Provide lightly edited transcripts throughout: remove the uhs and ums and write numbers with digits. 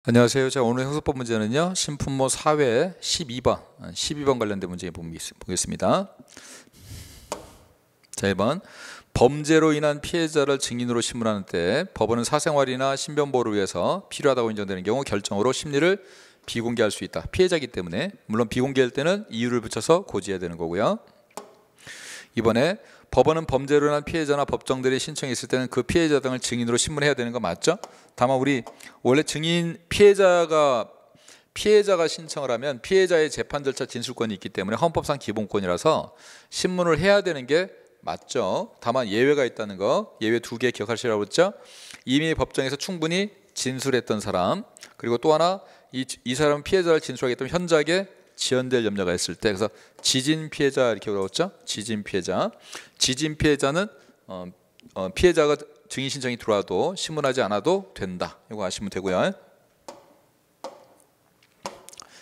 안녕하세요. 자, 오늘 형사법 문제는요. 신품모 4회 12번 관련된 문제 보겠습니다. 자, 1번. 범죄로 인한 피해자를 증인으로 신문하는 때 법원은 사생활이나 신변보호를 위해서 필요하다고 인정되는 경우 결정으로 심리를 비공개할 수 있다. 피해자이기 때문에 물론 비공개할 때는 이유를 붙여서 고지해야 되는 거고요. 이번에 법원은 범죄로 인한 피해자나 법정들이 신청이 있을 때는 그 피해자 등을 증인으로 신문해야 되는 거 맞죠? 다만 우리 원래 증인 피해자가 신청을 하면 피해자의 재판 절차 진술권이 있기 때문에 헌법상 기본권이라서 신문을 해야 되는 게 맞죠. 다만 예외가 있다는 거, 예외 2개 기억하시라고 했죠. 이미 법정에서 충분히 진술했던 사람, 그리고 또 하나 이 사람은 피해자를 진술하기 때문에 현저하게 지연될 염려가 있을 때, 그래서 지진 피해자 이렇게 그러죠. 지진 피해자는 피해자가 증인 신청이 들어와도 신문하지 않아도 된다. 이거 아시면 되고요.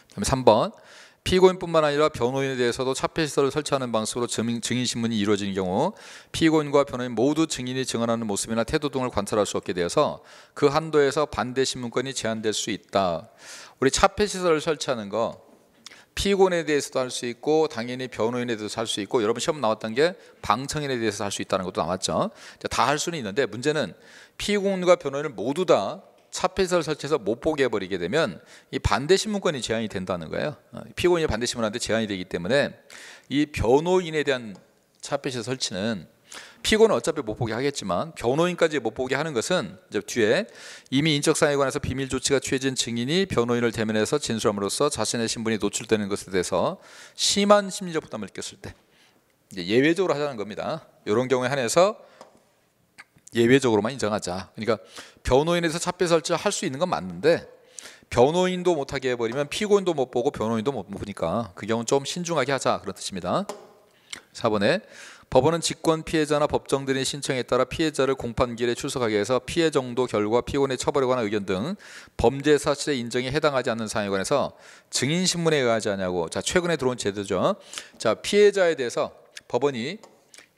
그다음에 3번. 피고인뿐만 아니라 변호인에 대해서도 차폐시설을 설치하는 방식으로 증인 신문이 이루어지는 경우 피고인과 변호인 모두 증인이 증언하는 모습이나 태도 등을 관찰할 수 없게 되어서 그 한도에서 반대 신문권이 제한될 수 있다. 우리 차폐시설을 설치하는 거 피고인에 대해서도 할 수 있고 당연히 변호인에 대해서도 할 수 있고, 여러분 시험 나왔던 게 방청인에 대해서 할 수 있다는 것도 나왔죠. 다 할 수는 있는데 문제는 피고인과 변호인을 모두 다 차폐시설 설치해서 못 보게 해버리게 되면 이 반대 신문권이 제한이 된다는 거예요. 피고인이 반대 신문하는데 제한이 되기 때문에 이 변호인에 대한 차폐시설 설치는 피고는 어차피 못 보게 하겠지만 변호인까지 못 보게 하는 것은 이제 뒤에 이미 인적사항에 관해서 비밀 조치가 취해진 증인이 변호인을 대면해서 진술함으로써 자신의 신분이 노출되는 것에 대해서 심한 심리적 부담을 느꼈을 때 이제 예외적으로 하자는 겁니다. 이런 경우에 한해서 예외적으로만 인정하자. 그러니까 변호인에서 차폐 설치를 할 수 있는 건 맞는데 변호인도 못하게 해버리면 피고인도 못 보고 변호인도 못 보니까 그 경우는 좀 신중하게 하자, 그런 뜻입니다. 4번에 법원은 직권 피해자나 법정들의 신청에 따라 피해자를 공판기일에 출석하게 해서 피해 정도, 결과, 피고인의 처벌에 관한 의견 등 범죄 사실의 인정에 해당하지 않는 사항에 관해서 증인 신문에 의하지 않냐고. 자, 최근에 들어온 제도죠. 자, 피해자에 대해서 법원이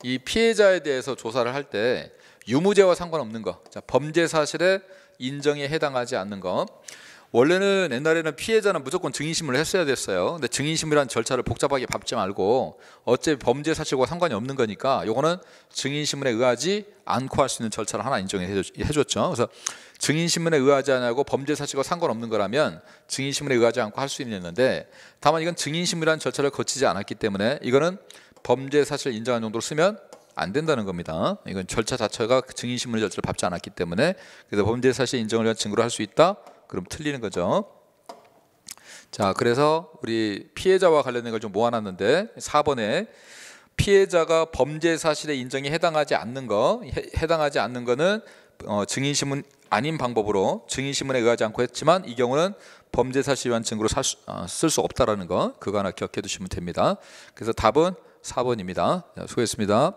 이 피해자에 대해서 조사를 할 때 유무죄와 상관없는 거, 자, 범죄 사실의 인정에 해당하지 않는 거. 원래는 옛날에는 피해자는 무조건 증인신문을 했어야 됐어요. 근데 증인신문이라는 절차를 복잡하게 밟지 말고 어차피 범죄 사실과 상관이 없는 거니까 요거는 증인신문에 의하지 않고 할 수 있는 절차를 하나 인정해줬죠. 그래서 증인신문에 의하지 않고 범죄 사실과 상관없는 거라면 증인신문에 의하지 않고 할 수 있는데, 다만 이건 증인신문이라는 절차를 거치지 않았기 때문에 이거는 범죄 사실 인정한 정도로 쓰면 안 된다는 겁니다. 이건 절차 자체가 증인신문의 절차를 밟지 않았기 때문에, 그래서 범죄 사실 인정을 위한 증거를 할 수 있다? 그럼 틀리는 거죠. 자, 그래서 우리 피해자와 관련된 걸 좀 모아놨는데 4번에 피해자가 범죄 사실의 인정에 해당하지 않는 거는 증인신문 아닌 방법으로 증인신문에 의하지 않고 했지만 이 경우는 범죄 사실에 의한 증거로 쓸 수 없다라는 거, 그거 하나 기억해 두시면 됩니다. 그래서 답은 4번입니다. 자, 수고했습니다.